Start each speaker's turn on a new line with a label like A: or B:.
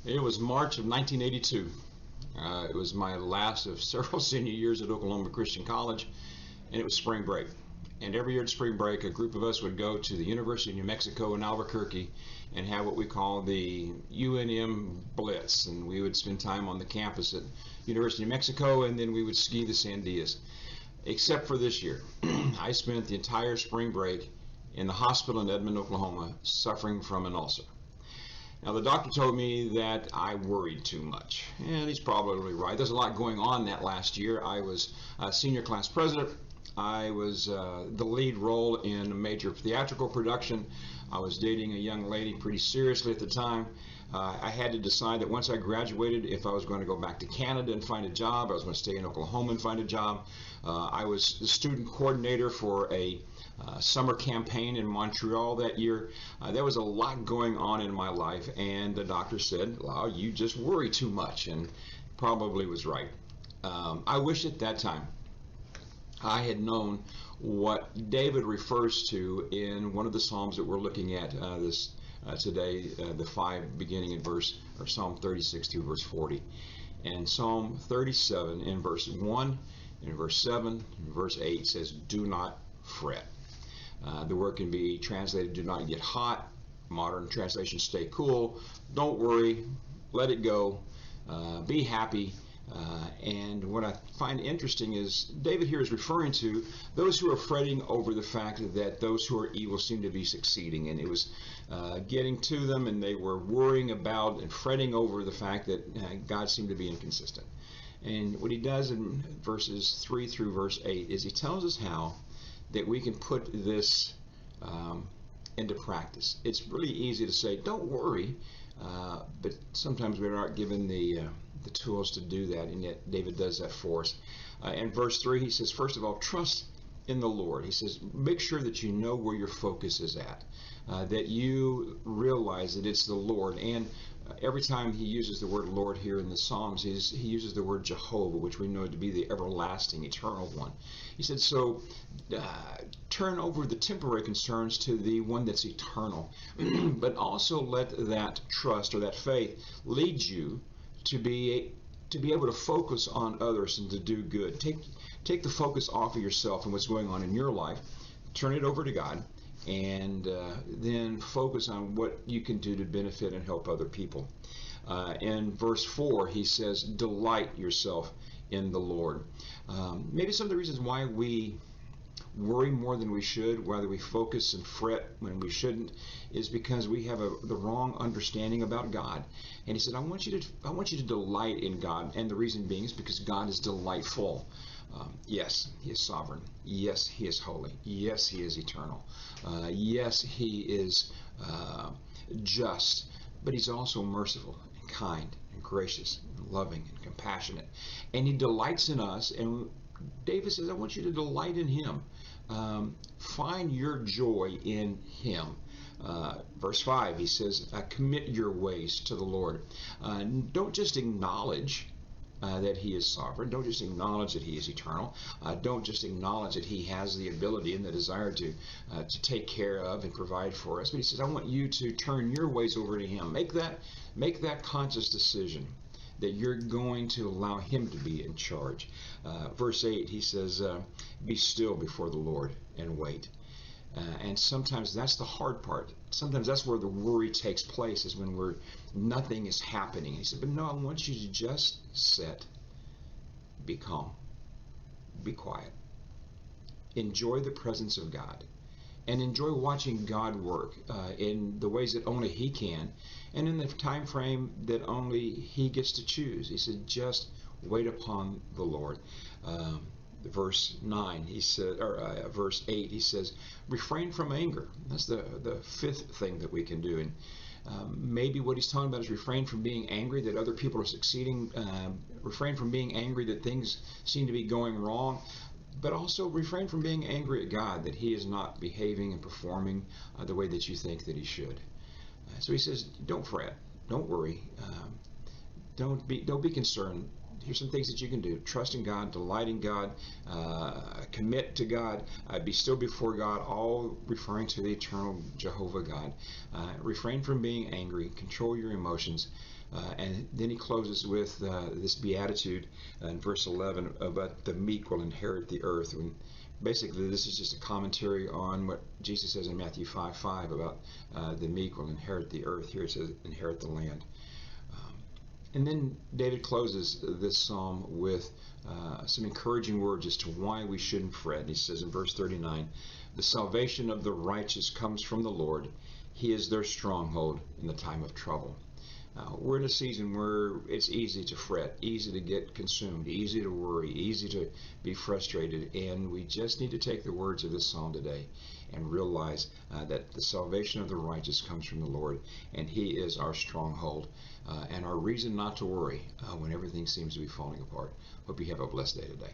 A: It was March of 1982. It was my last of several senior years at Oklahoma Christian College, and it was spring break. And every year at spring break, a group of us would go to the University of New Mexico in Albuquerque and have what we call the UNM Blitz. And we would spend time on the campus at University of New Mexico, and then we would ski the Sandias. Except for this year. I spent the entire spring break in the hospital in Edmond, Oklahoma, suffering from an ulcer. Now, the doctor told me that I worried too much, and he's probably right. There's a lot going on that last year. I was senior class president. I was the lead role in a major theatrical production. I was dating a young lady pretty seriously at the time. I had to decide that once I graduated, if I was going to go back to Canada and find a job, I was going to stay in Oklahoma and find a job. I was the student coordinator for a summer campaign in Montreal that year. There was a lot going on in my life, and the doctor said, "Well, you just worry too much," and probably was right. I wish at that time I had known what David refers to in one of the Psalms that we're looking at today, the 5 beginning in Psalm 36 through verse 40. And Psalm 37 in verse 1, in verse 7, and verse 8 says, "Do not fret." The word can be translated, "do not get hot." Modern translation, "stay cool." Don't worry, let it go, be happy. And what I find interesting is David here is referring to those who are fretting over the fact that those who are evil seem to be succeeding, and it was getting to them, and they were worrying about and fretting over the fact that God seemed to be inconsistent. And what he does in verses 3 through verse 8 is he tells us how that we can put this into practice. It's really easy to say, "Don't worry," but sometimes we're not given the tools to do that, and yet David does that for us. In verse 3, he says, first of all, trust in the Lord. He says, make sure that you know where your focus is at, that you realize that it's the Lord. And every time he uses the word Lord here in the Psalms, he uses the word Jehovah, which we know to be the everlasting, eternal one. He said, so turn over the temporary concerns to the one that's eternal, but also let that trust or that faith lead you to be able to focus on others and to do good. Take the focus off of yourself and what's going on in your life, turn it over to God, and then focus on what you can do to benefit and help other people. In verse 4, he says, delight yourself in the Lord. Maybe some of the reasons why we worry more than we should, whether we focus and fret when we shouldn't, is because we have the wrong understanding about God. And he said, I want you to delight in God. And the reason being is because God is delightful. Yes, he is sovereign. Yes, he is holy. Yes, he is eternal. Yes, he is just. But he's also merciful and kind and gracious and loving and compassionate. And he delights in us. And David says, I want you to delight in him. Find your joy in him. Verse 5, he says, commit your ways to the Lord. Don't just acknowledge that he is sovereign. Don't just acknowledge that he is eternal. Don't just acknowledge that he has the ability and the desire to take care of and provide for us. But he says, I want you to turn your ways over to him. Make that conscious decision that you're going to allow him to be in charge. Verse 8, he says, be still before the Lord and wait. And sometimes that's the hard part. Sometimes that's where the worry takes place, is when nothing is happening. He said, but no, I want you to just sit, be calm, be quiet, enjoy the presence of God, and enjoy watching God work in the ways that only he can, and in the time frame that only he gets to choose. He said, just wait upon the Lord. Verse 9, he said, or verse 8, he says, refrain from anger. That's the fifth thing that we can do. And maybe what he's talking about is refrain from being angry that other people are succeeding, refrain from being angry that things seem to be going wrong, but also refrain from being angry at God that he is not behaving and performing the way that you think that he should. So he says, don't fret, don't worry, don't be concerned. here's some things that you can do. Trust in God, delight in God, commit to God, be still before God, all referring to the eternal Jehovah God. Refrain from being angry, control your emotions. And then he closes with this beatitude in verse 11 about the meek will inherit the earth. And basically, this is just a commentary on what Jesus says in Matthew 5:5 about the meek will inherit the earth. Here it says inherit the land. And then David closes this psalm with some encouraging words as to why we shouldn't fret. And he says in verse 39, the salvation of the righteous comes from the Lord. He is their stronghold in the time of trouble. We're in a season where it's easy to fret, easy to get consumed, easy to worry, easy to be frustrated, and we just need to take the words of this psalm today and realize that the salvation of the righteous comes from the Lord, and He is our stronghold and our reason not to worry when everything seems to be falling apart. Hope you have a blessed day today.